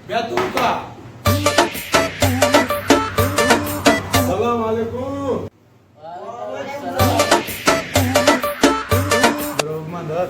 या तू का सलाम अलैकुम Mandat.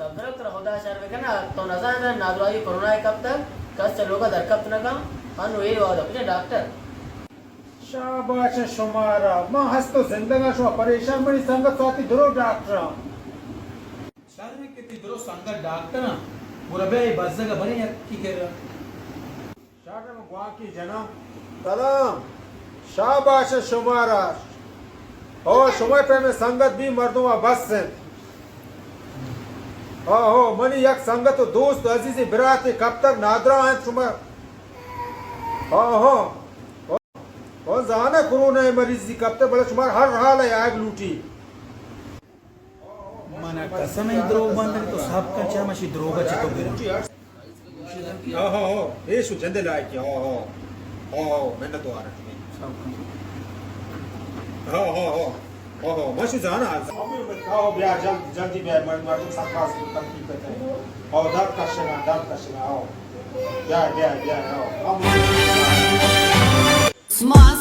डॉक्टर खुदा शर्म के ना तो नजर ना नादुराई कोरोना है कब तक कस लोग दर कब तक का अनु ये वाला अपने डॉक्टर शाबाश शुमारा मां हस्तो जिंदगा शो परेशान बनी संगत साथी दरो डॉक्टर शर्म कितनी दरो संगत डॉक्टर मुरबे बजगा बने की कर शार्ट में गुआ की जना सलाम शाबाश शुमारा ओ शुमार पे में संगत भी मर्दों बस से हो मनी एक संगत दोस्त अजीज बिरात कब तक नादरा है शुमार हो और जाना कोरोना मरीज कब तक बड़ा शुमार हर हाल है आग लूटी मना कसम है द्रोह बंद तो सब का चमशी द्रोह बचे तो गिर हो ये सु जंदे लायक हो मैंने तो आ रहा हो मशी जाना अभी बताओ बिया जल्दी बिया मर सब पास तकलीफ है और दर्द का शिना आओ बिया आओ Smas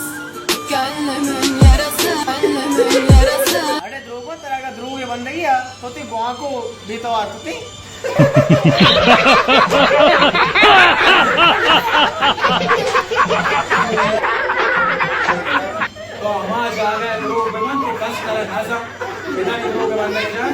kallemin yarası kallemin yarası अरे ध्रुव तेरा का ध्रुव ये बंद गया तो ती बुआ को भी तो आ ती तो हमारा जा रहा है लोग बंद के कस कर हजा बिना लोग बंद जाए